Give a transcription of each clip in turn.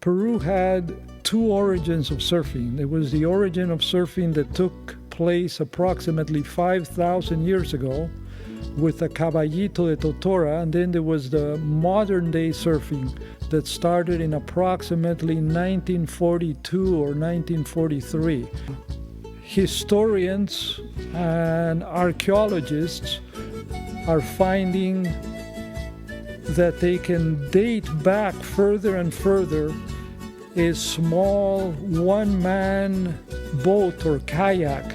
Peru had two origins of surfing. There was the origin of surfing that took place approximately 5,000 years ago with the Caballito de Totora, and then there was the modern day surfing that started in approximately 1942 or 1943. Historians and archaeologists are finding that they can date back further and further a small one-man boat or kayak,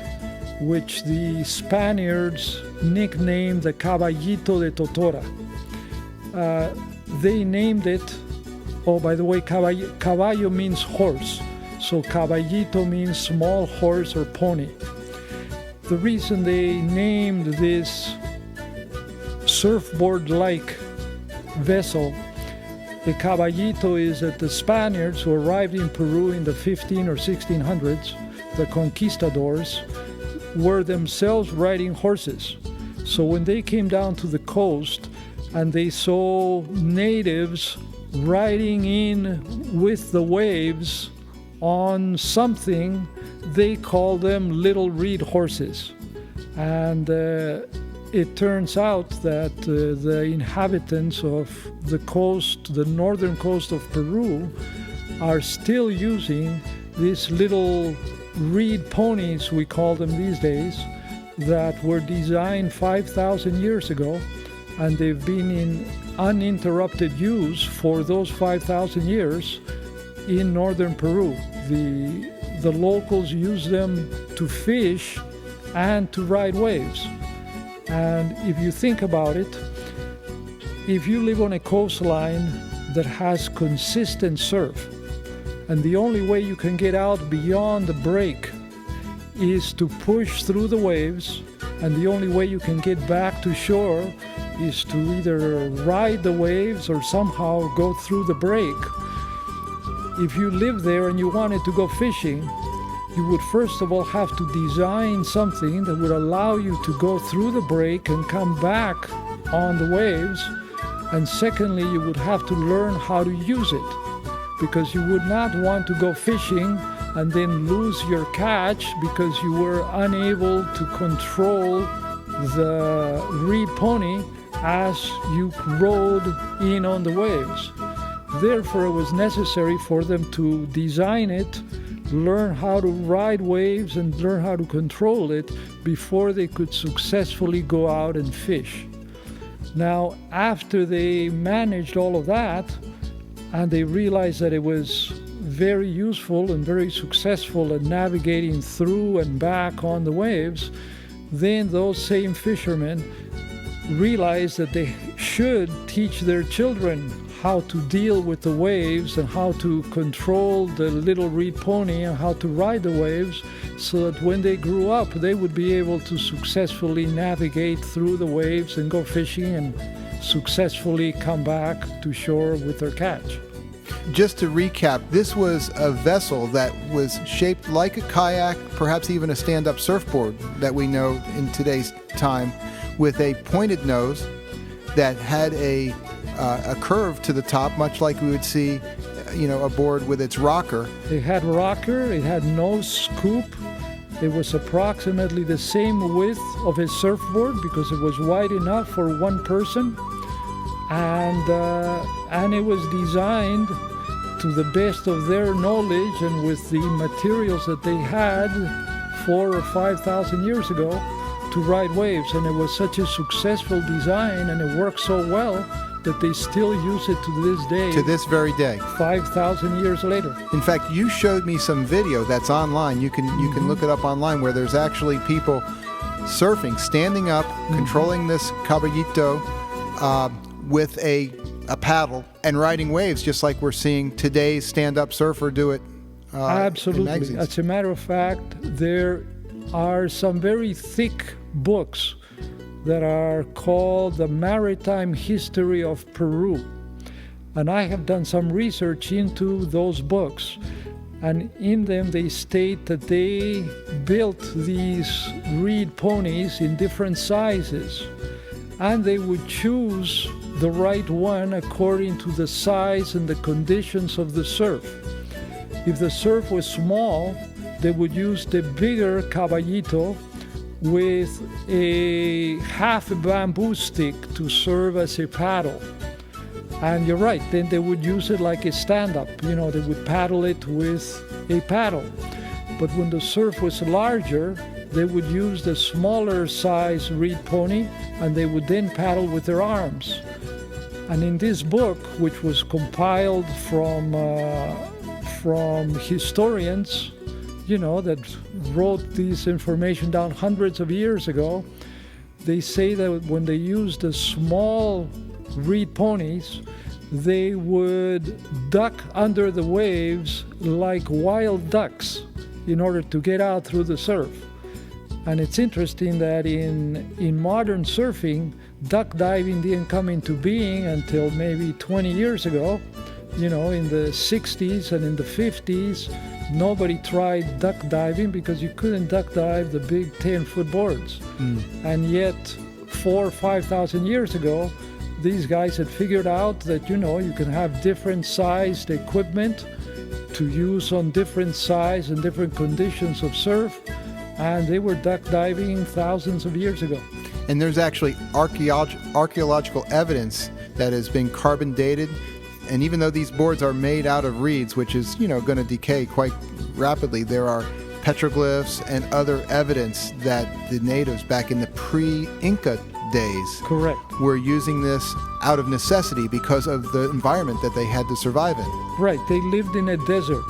which the Spaniards nicknamed the Caballito de Totora. They named it, oh, by the way, caballo means horse, so caballito means small horse or pony. The reason they named this surfboard-like vessel the caballito is that the Spaniards who arrived in Peru in the 15 or 1600s, the conquistadors, were themselves riding horses. So when they came down to the coast and they saw natives riding in with the waves on something, they called them little reed horses. And it turns out that the inhabitants of the coast, the northern coast of Peru, are still using these little reed ponies, we call them these days, that were designed 5,000 years ago, and they've been in uninterrupted use for those 5,000 years in northern Peru. The locals use them to fish and to ride waves. And if you think about it, if you live on a coastline that has consistent surf, and the only way you can get out beyond the break is to push through the waves, and the only way you can get back to shore is to either ride the waves or somehow go through the break. If you live there and you wanted to go fishing, you would first of all have to design something that would allow you to go through the break and come back on the waves. And secondly, you would have to learn how to use it, because you would not want to go fishing and then lose your catch because you were unable to control the reed pony as you rode in on the waves. Therefore, it was necessary for them to design it, learn how to ride waves and learn how to control it before they could successfully go out and fish. Now, after they managed all of that, and they realized that it was very useful and very successful at navigating through and back on the waves, then those same fishermen realized that they should teach their children how to deal with the waves and how to control the little reed pony and how to ride the waves, so that when they grew up, they would be able to successfully navigate through the waves and go fishing and successfully come back to shore with their catch. Just to recap, this was a vessel that was shaped like a kayak, perhaps even a stand-up surfboard that we know in today's time, with a pointed nose that had a curve to the top, much like we would see, a board with its rocker. It had rocker, it had nose scoop. It was approximately the same width of a surfboard because it was wide enough for one person. And it was designed to the best of their knowledge and with the materials that they had 4,000 or 5,000 years ago to ride waves. And it was such a successful design, and it worked so well that they still use it to this day. To this very day. 5,000 years later. In fact, you showed me some video that's online. You can look it up online, where there's actually people surfing, standing up, controlling this caballito with a paddle and riding waves, just like we're seeing today's stand-up surfer do it. Absolutely. As a matter of fact, there are some very thick books that are called The Maritime History of Peru. And I have done some research into those books. And in them they state that they built these reed ponies in different sizes. And they would choose the right one according to the size and the conditions of the surf. If the surf was small, they would use the bigger caballito with a half a bamboo stick to serve as a paddle. And you're right, then they would use it like a stand-up. They would paddle it with a paddle. But when the surf was larger, they would use the smaller size reed pony, and they would then paddle with their arms. And in this book, which was compiled from historians, that wrote this information down hundreds of years ago, they say that when they used the small reed ponies, they would duck under the waves like wild ducks in order to get out through the surf. And it's interesting that in modern surfing, duck diving didn't come into being until maybe 20 years ago. In the 60s and in the 50s, nobody tried duck diving because you couldn't duck dive the big 10-foot boards. And yet, 4,000 or 5,000 years ago, these guys had figured out that, you can have different sized equipment to use on different size and different conditions of surf. And they were duck diving thousands of years ago. And there's actually archaeological evidence that has been carbon dated. And even though these boards are made out of reeds, which is, going to decay quite rapidly, there are petroglyphs and other evidence that the natives back in the pre-Inca days Correct. were using this out of necessity because of the environment that they had to survive in. Right. They lived in a desert.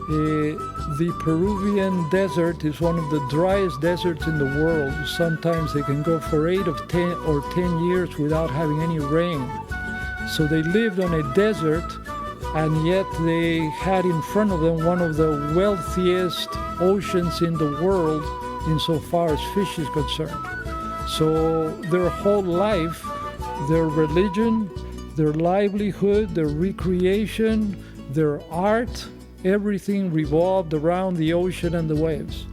The Peruvian desert is one of the driest deserts in the world. Sometimes they can go for 8 or 10 years without having any rain. So they lived on a desert, and yet they had in front of them one of the wealthiest oceans in the world insofar as fish is concerned. So their whole life, their religion, their livelihood, their recreation, their art, everything revolved around the ocean and the waves.